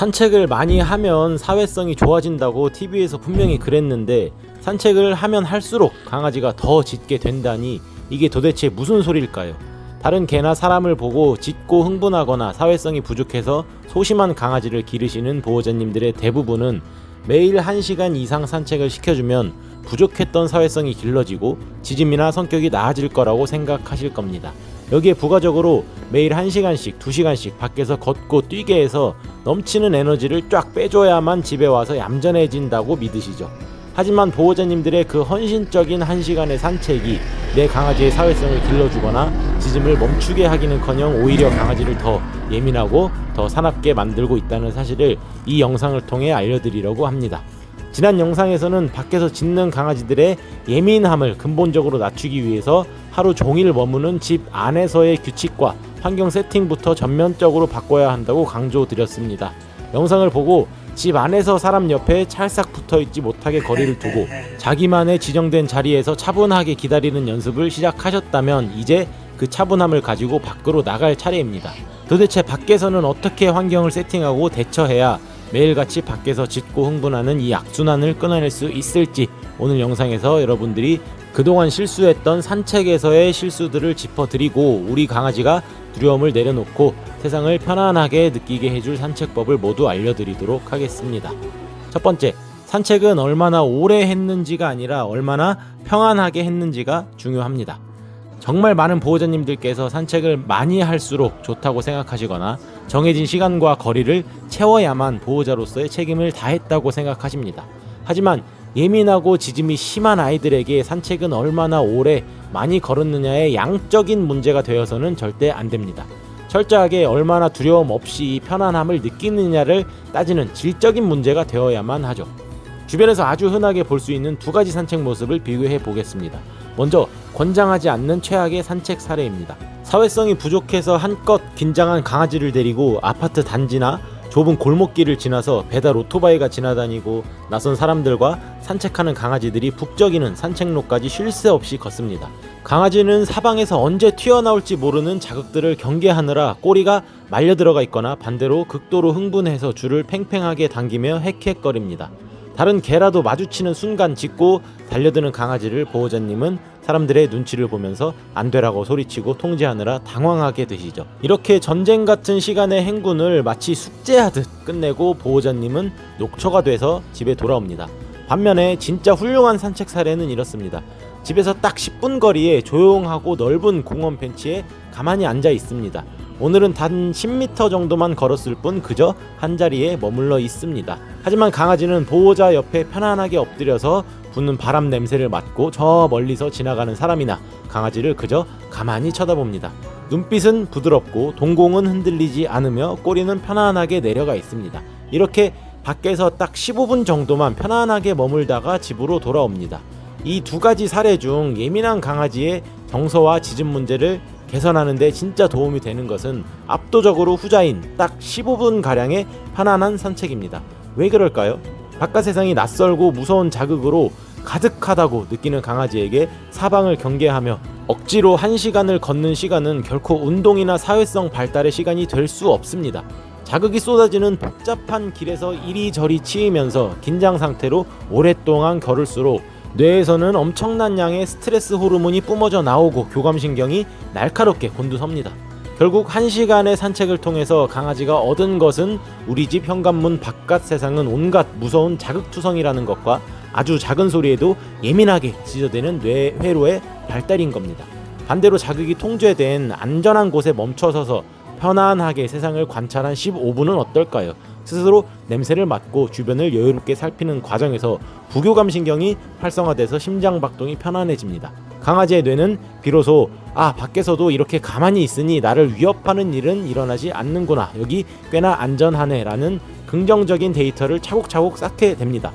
산책을 많이 하면 사회성이 좋아진다고 TV에서 분명히 그랬는데 산책을 하면 할수록 강아지가 더 짖게 된다니 이게 도대체 무슨 소리일까요? 다른 개나 사람을 보고 짖고 흥분하거나 사회성이 부족해서 소심한 강아지를 기르시는 보호자님들의 대부분은 매일 1시간 이상 산책을 시켜주면 부족했던 사회성이 길러지고 짖음이나 성격이 나아질 거라고 생각하실 겁니다. 여기에 부가적으로 매일 1시간씩 2시간씩 밖에서 걷고 뛰게 해서 넘치는 에너지를 쫙 빼줘야만 집에 와서 얌전해진다고 믿으시죠. 하지만 보호자님들의 그 헌신적인 1시간의 산책이 내 강아지의 사회성을 길러주거나 짖음을 멈추게 하기는커녕 오히려 강아지를 더 예민하고 더 사납게 만들고 있다는 사실을 이 영상을 통해 알려드리려고 합니다. 지난 영상에서는 밖에서 짖는 강아지들의 예민함을 근본적으로 낮추기 위해서 하루 종일 머무는 집 안에서의 규칙과 환경 세팅부터 전면적으로 바꿔야 한다고 강조드렸습니다. 영상을 보고 집 안에서 사람 옆에 찰싹 붙어있지 못하게 거리를 두고 자기만의 지정된 자리에서 차분하게 기다리는 연습을 시작하셨다면 이제 그 차분함을 가지고 밖으로 나갈 차례입니다. 도대체 밖에서는 어떻게 환경을 세팅하고 대처해야 매일같이 밖에서 짖고 흥분하는 이 악순환을 끊어낼 수 있을지 오늘 영상에서 여러분들이 그동안 실수했던 산책에서의 실수들을 짚어드리고 우리 강아지가 두려움을 내려놓고 세상을 편안하게 느끼게 해줄 산책법을 모두 알려드리도록 하겠습니다. 첫 번째, 산책은 얼마나 오래 했는지가 아니라 얼마나 평안하게 했는지가 중요합니다. 정말 많은 보호자님들께서 산책을 많이 할수록 좋다고 생각하시거나 정해진 시간과 거리를 채워야만 보호자로서의 책임을 다했다고 생각하십니다. 하지만 예민하고 짖음이 심한 아이들에게 산책은 얼마나 오래 많이 걸었느냐의 양적인 문제가 되어서는 절대 안 됩니다. 철저하게 얼마나 두려움 없이 편안함을 느끼느냐를 따지는 질적인 문제가 되어야만 하죠. 주변에서 아주 흔하게 볼 수 있는 두 가지 산책 모습을 비교해 보겠습니다. 먼저 권장하지 않는 최악의 산책 사례입니다. 사회성이 부족해서 한껏 긴장한 강아지를 데리고 아파트 단지나 좁은 골목길을 지나서 배달 오토바이가 지나다니고 낯선 사람들과 산책하는 강아지들이 북적이는 산책로까지 쉴 새 없이 걷습니다. 강아지는 사방에서 언제 튀어나올지 모르는 자극들을 경계하느라 꼬리가 말려 들어가 있거나 반대로 극도로 흥분해서 줄을 팽팽하게 당기며 헥헥거립니다. 다른 개라도 마주치는 순간 짖고 달려드는 강아지를 보호자님은 사람들의 눈치를 보면서 안 되라고 소리치고 통제하느라 당황하게 되시죠. 이렇게 전쟁 같은 시간의 행군을 마치 숙제하듯 끝내고 보호자님은 녹초가 돼서 집에 돌아옵니다. 반면에 진짜 훌륭한 산책 사례는 이렇습니다. 집에서 딱 10분 거리에 조용하고 넓은 공원 벤치에 가만히 앉아 있습니다. 오늘은 단 10m 정도만 걸었을 뿐 그저 한자리에 머물러 있습니다. 하지만 강아지는 보호자 옆에 편안하게 엎드려서 부는 바람 냄새를 맡고 저 멀리서 지나가는 사람이나 강아지를 그저 가만히 쳐다봅니다. 눈빛은 부드럽고 동공은 흔들리지 않으며 꼬리는 편안하게 내려가 있습니다. 이렇게 밖에서 딱 15분 정도만 편안하게 머물다가 집으로 돌아옵니다. 이 두 가지 사례 중 예민한 강아지의 정서와 짖음 문제를 개선하는 데 진짜 도움이 되는 것은 압도적으로 후자인 딱 15분가량의 편안한 산책입니다. 왜 그럴까요? 바깥 세상이 낯설고 무서운 자극으로 가득하다고 느끼는 강아지에게 사방을 경계하며 억지로 1시간을 걷는 시간은 결코 운동이나 사회성 발달의 시간이 될 수 없습니다. 자극이 쏟아지는 복잡한 길에서 이리저리 치이면서 긴장 상태로 오랫동안 걸을수록 뇌에서는 엄청난 양의 스트레스 호르몬이 뿜어져 나오고 교감신경이 날카롭게 곤두섭니다. 결국 1시간의 산책을 통해서 강아지가 얻은 것은 우리 집 현관문 바깥 세상은 온갖 무서운 자극투성이라는 것과 아주 작은 소리에도 예민하게 짖어대는 뇌 회로의 발달인 겁니다. 반대로 자극이 통제된 안전한 곳에 멈춰서서 편안하게 세상을 관찰한 15분은 어떨까요? 스스로 냄새를 맡고 주변을 여유롭게 살피는 과정에서 부교감 신경이 활성화돼서 심장박동이 편안해집니다. 강아지의 뇌는 비로소 밖에서도 이렇게 가만히 있으니 나를 위협하는 일은 일어나지 않는구나, 여기 꽤나 안전하네 라는 긍정적인 데이터를 차곡차곡 쌓게 됩니다.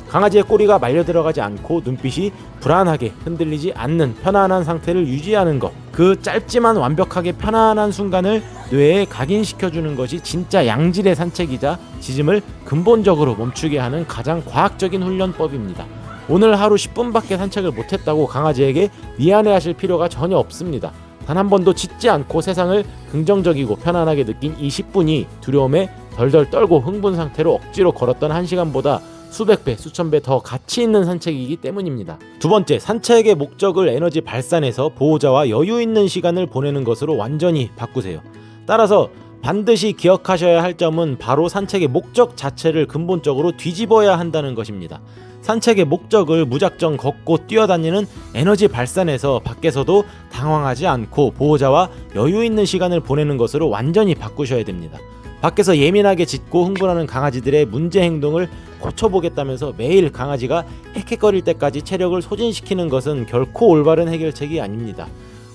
강아지의 꼬리가 말려 들어가지 않고 눈빛이 불안하게 흔들리지 않는 편안한 상태를 유지하는 것, 그 짧지만 완벽하게 편안한 순간을 뇌에 각인시켜주는 것이 진짜 양질의 산책이자 짖음을 근본적으로 멈추게 하는 가장 과학적인 훈련법입니다. 오늘 하루 10분밖에 산책을 못했다고 강아지에게 미안해하실 필요가 전혀 없습니다. 단 한 번도 짖지 않고 세상을 긍정적이고 편안하게 느낀 이 10분이 두려움에 덜덜 떨고 흥분 상태로 억지로 걸었던 1시간보다 수백 배, 수천 배 더 가치 있는 산책이기 때문입니다. 두 번째, 산책의 목적을 에너지 발산해서 보호자와 여유 있는 시간을 보내는 것으로 완전히 바꾸세요. 따라서 반드시 기억하셔야 할 점은 바로 산책의 목적 자체를 근본적으로 뒤집어야 한다는 것입니다. 산책의 목적을 무작정 걷고 뛰어다니는 에너지 발산에서 밖에서도 당황하지 않고 보호자와 여유 있는 시간을 보내는 것으로 완전히 바꾸셔야 됩니다. 밖에서 예민하게 짖고 흥분하는 강아지들의 문제 행동을 고쳐보겠다면서 매일 강아지가 헥헥거릴 때까지 체력을 소진시키는 것은 결코 올바른 해결책이 아닙니다.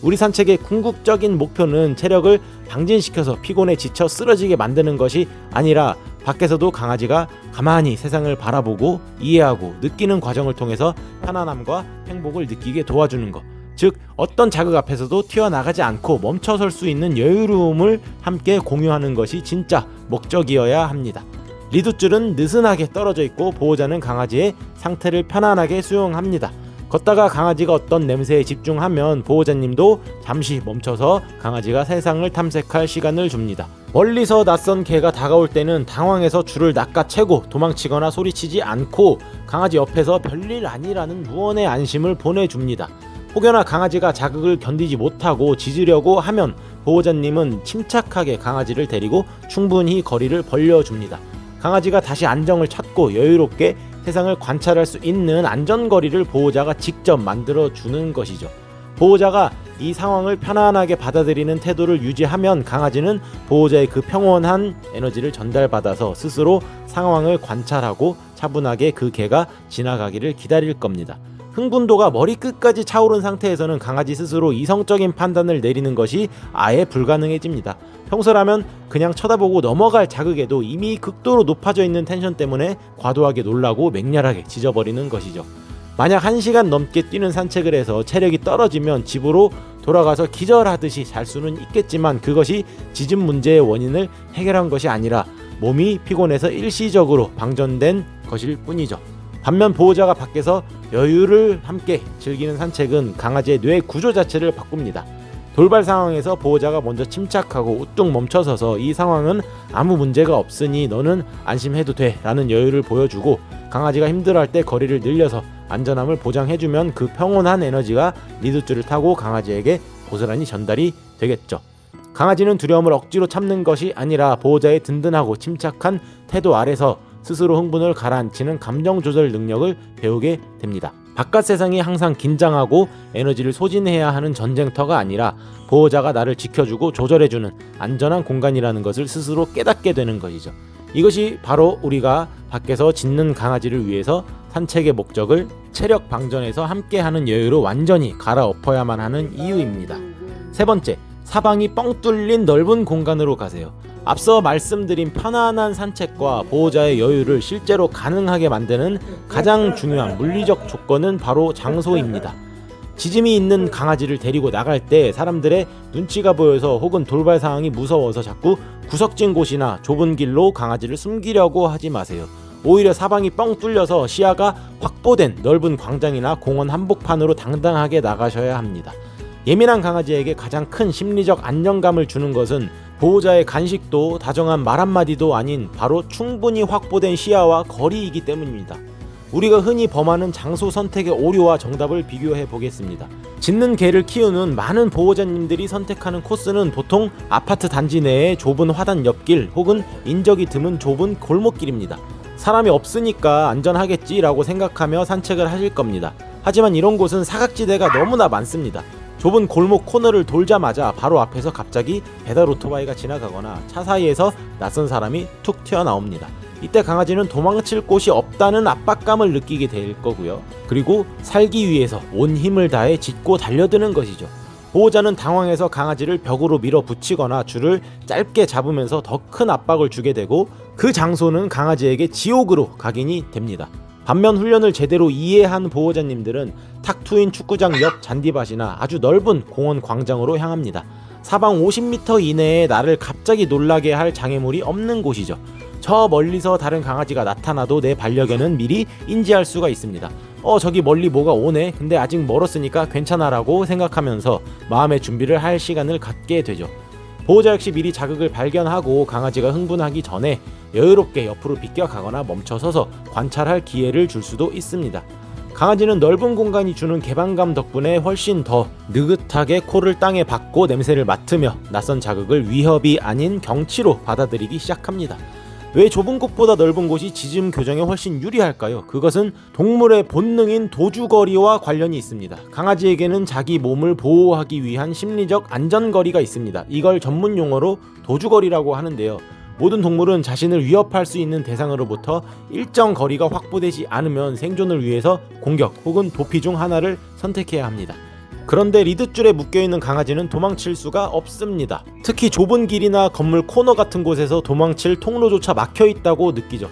우리 산책의 궁극적인 목표는 체력을 방진시켜서 피곤에 지쳐 쓰러지게 만드는 것이 아니라 밖에서도 강아지가 가만히 세상을 바라보고 이해하고 느끼는 과정을 통해서 편안함과 행복을 느끼게 도와주는 것, 즉 어떤 자극 앞에서도 튀어나가지 않고 멈춰설 수 있는 여유로움을 함께 공유하는 것이 진짜 목적이어야 합니다. 리드줄은 느슨하게 떨어져 있고 보호자는 강아지의 상태를 편안하게 수용합니다. 걷다가 강아지가 어떤 냄새에 집중하면 보호자님도 잠시 멈춰서 강아지가 세상을 탐색할 시간을 줍니다. 멀리서 낯선 개가 다가올 때는 당황해서 줄을 낚아채고 도망치거나 소리치지 않고 강아지 옆에서 별일 아니라는 무언의 안심을 보내줍니다. 혹여나 강아지가 자극을 견디지 못하고 짖으려고 하면 보호자님은 침착하게 강아지를 데리고 충분히 거리를 벌려줍니다. 강아지가 다시 안정을 찾고 여유롭게 세상을 관찰할 수 있는 안전거리를 보호자가 직접 만들어주는 것이죠. 보호자가 이 상황을 편안하게 받아들이는 태도를 유지하면 강아지는 보호자의 그 평온한 에너지를 전달받아서 스스로 상황을 관찰하고 차분하게 그 개가 지나가기를 기다릴 겁니다. 흥분도가 머리끝까지 차오른 상태에서는 강아지 스스로 이성적인 판단을 내리는 것이 아예 불가능해집니다. 평소라면 그냥 쳐다보고 넘어갈 자극에도 이미 극도로 높아져 있는 텐션 때문에 과도하게 놀라고 맹렬하게 짖어버리는 것이죠. 만약 1시간 넘게 뛰는 산책을 해서 체력이 떨어지면 집으로 돌아가서 기절하듯이 잘 수는 있겠지만 그것이 짖음 문제의 원인을 해결한 것이 아니라 몸이 피곤해서 일시적으로 방전된 것일 뿐이죠. 반면 보호자가 밖에서 여유를 함께 즐기는 산책은 강아지의 뇌 구조 자체를 바꿉니다. 돌발 상황에서 보호자가 먼저 침착하고 우뚝 멈춰서서 이 상황은 아무 문제가 없으니 너는 안심해도 돼 라는 여유를 보여주고 강아지가 힘들어할 때 거리를 늘려서 안전함을 보장해주면 그 평온한 에너지가 리드줄을 타고 강아지에게 고스란히 전달이 되겠죠. 강아지는 두려움을 억지로 참는 것이 아니라 보호자의 든든하고 침착한 태도 아래서 스스로 흥분을 가라앉히는 감정 조절 능력을 배우게 됩니다. 바깥 세상이 항상 긴장하고 에너지를 소진해야 하는 전쟁터가 아니라 보호자가 나를 지켜주고 조절해주는 안전한 공간이라는 것을 스스로 깨닫게 되는 것이죠. 이것이 바로 우리가 밖에서 짖는 강아지를 위해서 산책의 목적을 체력 방전에서 함께하는 여유로 완전히 갈아엎어야만 하는 이유입니다. 세 번째, 사방이 뻥 뚫린 넓은 공간으로 가세요. 앞서 말씀드린 편안한 산책과 보호자의 여유를 실제로 가능하게 만드는 가장 중요한 물리적 조건은 바로 장소입니다. 짖음이 있는 강아지를 데리고 나갈 때 사람들의 눈치가 보여서 혹은 돌발 상황이 무서워서 자꾸 구석진 곳이나 좁은 길로 강아지를 숨기려고 하지 마세요. 오히려 사방이 뻥 뚫려서 시야가 확보된 넓은 광장이나 공원 한복판으로 당당하게 나가셔야 합니다. 예민한 강아지에게 가장 큰 심리적 안정감을 주는 것은 보호자의 간식도 다정한 말 한마디도 아닌 바로 충분히 확보된 시야와 거리이기 때문입니다. 우리가 흔히 범하는 장소 선택의 오류와 정답을 비교해 보겠습니다. 짖는 개를 키우는 많은 보호자님들이 선택하는 코스는 보통 아파트 단지 내의 좁은 화단 옆길 혹은 인적이 드문 좁은 골목길입니다. 사람이 없으니까 안전하겠지라고 생각하며 산책을 하실 겁니다. 하지만 이런 곳은 사각지대가 너무나 많습니다. 좁은 골목 코너를 돌자마자 바로 앞에서 갑자기 배달 오토바이가 지나가거나 차 사이에서 낯선 사람이 툭 튀어나옵니다. 이때 강아지는 도망칠 곳이 없다는 압박감을 느끼게 될 거고요. 그리고 살기 위해서 온 힘을 다해 짖고 달려드는 것이죠. 보호자는 당황해서 강아지를 벽으로 밀어붙이거나 줄을 짧게 잡으면서 더 큰 압박을 주게 되고 그 장소는 강아지에게 지옥으로 각인이 됩니다. 반면 훈련을 제대로 이해한 보호자님들은 탁 트인 축구장 옆 잔디밭이나 아주 넓은 공원 광장으로 향합니다. 사방 50m 이내에 나를 갑자기 놀라게 할 장애물이 없는 곳이죠. 저 멀리서 다른 강아지가 나타나도 내 반려견은 미리 인지할 수가 있습니다. 저기 멀리 뭐가 오네. 근데 아직 멀었으니까 괜찮아 라고 생각하면서 마음의 준비를 할 시간을 갖게 되죠. 보호자 역시 미리 자극을 발견하고 강아지가 흥분하기 전에 여유롭게 옆으로 비껴가거나 멈춰서서 관찰할 기회를 줄 수도 있습니다. 강아지는 넓은 공간이 주는 개방감 덕분에 훨씬 더 느긋하게 코를 땅에 박고 냄새를 맡으며 낯선 자극을 위협이 아닌 경치로 받아들이기 시작합니다. 왜 좁은 곳보다 넓은 곳이 짖음 교정에 훨씬 유리할까요? 그것은 동물의 본능인 도주거리와 관련이 있습니다. 강아지에게는 자기 몸을 보호하기 위한 심리적 안전거리가 있습니다. 이걸 전문 용어로 도주거리라고 하는데요. 모든 동물은 자신을 위협할 수 있는 대상으로부터 일정 거리가 확보되지 않으면 생존을 위해서 공격 혹은 도피 중 하나를 선택해야 합니다. 그런데 리드줄에 묶여있는 강아지는 도망칠 수가 없습니다. 특히 좁은 길이나 건물 코너 같은 곳에서 도망칠 통로조차 막혀있다고 느끼죠.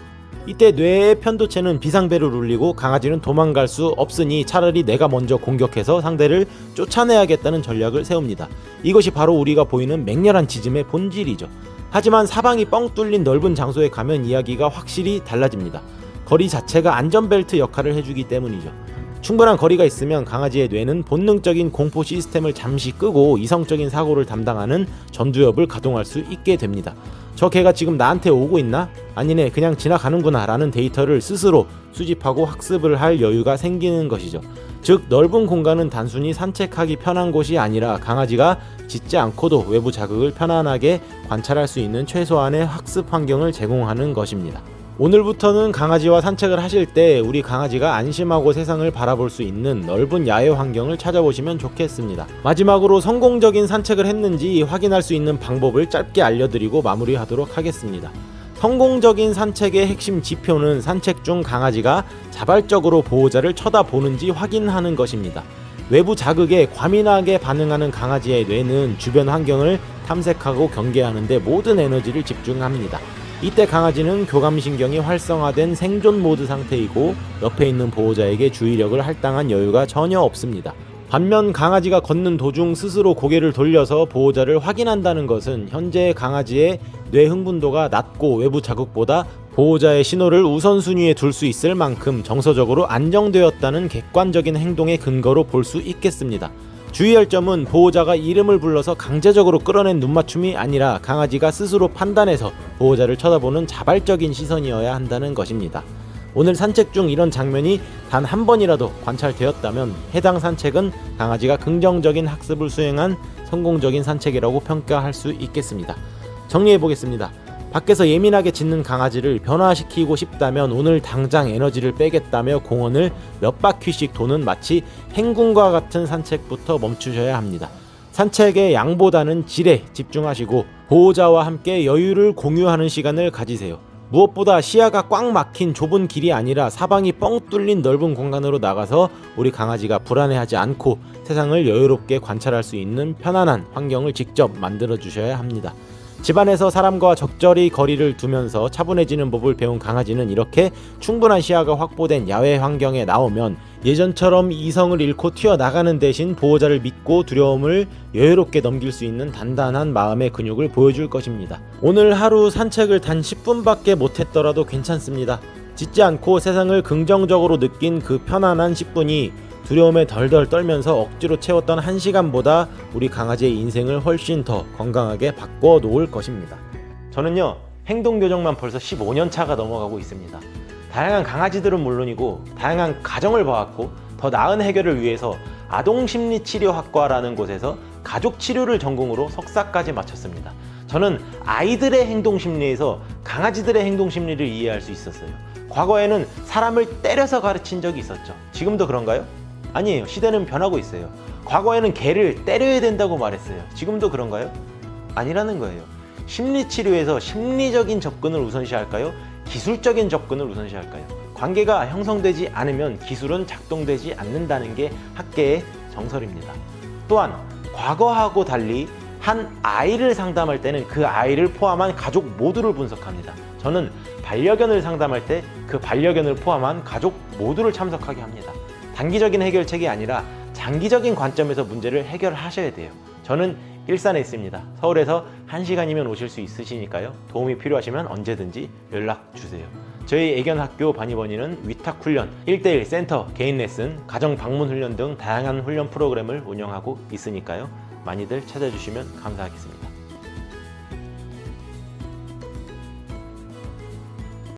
이때 뇌의 편도체는 비상벨을 울리고 강아지는 도망갈 수 없으니 차라리 내가 먼저 공격해서 상대를 쫓아내야겠다는 전략을 세웁니다. 이것이 바로 우리가 보이는 맹렬한 짖음의 본질이죠. 하지만 사방이 뻥 뚫린 넓은 장소에 가면 이야기가 확실히 달라집니다. 거리 자체가 안전벨트 역할을 해주기 때문이죠. 충분한 거리가 있으면 강아지의 뇌는 본능적인 공포 시스템을 잠시 끄고 이성적인 사고를 담당하는 전두엽을 가동할 수 있게 됩니다. 저 개가 지금 나한테 오고 있나? 아니네, 그냥 지나가는구나 라는 데이터를 스스로 수집하고 학습을 할 여유가 생기는 것이죠. 즉 넓은 공간은 단순히 산책하기 편한 곳이 아니라 강아지가 짖지 않고도 외부 자극을 편안하게 관찰할 수 있는 최소한의 학습 환경을 제공하는 것입니다. 오늘부터는 강아지와 산책을 하실 때 우리 강아지가 안심하고 세상을 바라볼 수 있는 넓은 야외 환경을 찾아보시면 좋겠습니다. 마지막으로 성공적인 산책을 했는지 확인할 수 있는 방법을 짧게 알려드리고 마무리하도록 하겠습니다. 성공적인 산책의 핵심 지표는 산책 중 강아지가 자발적으로 보호자를 쳐다보는지 확인하는 것입니다. 외부 자극에 과민하게 반응하는 강아지의 뇌는 주변 환경을 탐색하고 경계하는 데 모든 에너지를 집중합니다. 이때 강아지는 교감신경이 활성화된 생존 모드 상태이고 옆에 있는 보호자에게 주의력을 할당한 여유가 전혀 없습니다. 반면 강아지가 걷는 도중 스스로 고개를 돌려서 보호자를 확인한다는 것은 현재 강아지의 뇌 흥분도가 낮고 외부 자극보다 보호자의 신호를 우선순위에 둘 수 있을 만큼 정서적으로 안정되었다는 객관적인 행동의 근거로 볼 수 있겠습니다. 주의할 점은 보호자가 이름을 불러서 강제적으로 끌어낸 눈맞춤이 아니라 강아지가 스스로 판단해서 보호자를 쳐다보는 자발적인 시선이어야 한다는 것입니다. 오늘 산책 중 이런 장면이 단 한 번이라도 관찰되었다면 해당 산책은 강아지가 긍정적인 학습을 수행한 성공적인 산책이라고 평가할 수 있겠습니다. 정리해보겠습니다. 밖에서 예민하게 짖는 강아지를 변화시키고 싶다면 오늘 당장 에너지를 빼겠다며 공원을 몇 바퀴씩 도는 마치 행군과 같은 산책부터 멈추셔야 합니다. 산책의 양보다는 질에 집중하시고 보호자와 함께 여유를 공유하는 시간을 가지세요. 무엇보다 시야가 꽉 막힌 좁은 길이 아니라 사방이 뻥 뚫린 넓은 공간으로 나가서 우리 강아지가 불안해하지 않고 세상을 여유롭게 관찰할 수 있는 편안한 환경을 직접 만들어 주셔야 합니다. 집안에서 사람과 적절히 거리를 두면서 차분해지는 법을 배운 강아지는 이렇게 충분한 시야가 확보된 야외 환경에 나오면 예전처럼 이성을 잃고 튀어나가는 대신 보호자를 믿고 두려움을 여유롭게 넘길 수 있는 단단한 마음의 근육을 보여줄 것입니다. 오늘 하루 산책을 단 10분밖에 못했더라도 괜찮습니다. 짖지 않고 세상을 긍정적으로 느낀 그 편안한 10분이 두려움에 덜덜 떨면서 억지로 채웠던 1시간보다 우리 강아지의 인생을 훨씬 더 건강하게 바꿔 놓을 것입니다. 저는요, 행동교정만 벌써 15년 차가 넘어가고 있습니다. 다양한 강아지들은 물론이고 다양한 가정을 봐왔고 더 나은 해결을 위해서 아동심리치료학과라는 곳에서 가족치료를 전공으로 석사까지 마쳤습니다. 저는 아이들의 행동심리에서 강아지들의 행동심리를 이해할 수 있었어요. 과거에는 사람을 때려서 가르친 적이 있었죠. 지금도 그런가요? 아니에요. 시대는 변하고 있어요. 과거에는 개를 때려야 된다고 말했어요. 지금도 그런가요? 아니라는 거예요. 심리치료에서 심리적인 접근을 우선시할까요? 기술적인 접근을 우선시할까요? 관계가 형성되지 않으면 기술은 작동되지 않는다는 게 학계의 정설입니다. 또한 과거하고 달리 한 아이를 상담할 때는 그 아이를 포함한 가족 모두를 분석합니다. 저는 반려견을 상담할 때 그 반려견을 포함한 가족 모두를 참석하게 합니다. 단기적인 해결책이 아니라 장기적인 관점에서 문제를 해결하셔야 돼요. 저는 일산에 있습니다. 서울에서 1시간이면 오실 수 있으시니까요. 도움이 필요하시면 언제든지 연락 주세요. 저희 애견학교 바니버니는 위탁훈련, 1:1 센터, 개인 레슨, 가정 방문 훈련 등 다양한 훈련 프로그램을 운영하고 있으니까요. 많이들 찾아주시면 감사하겠습니다.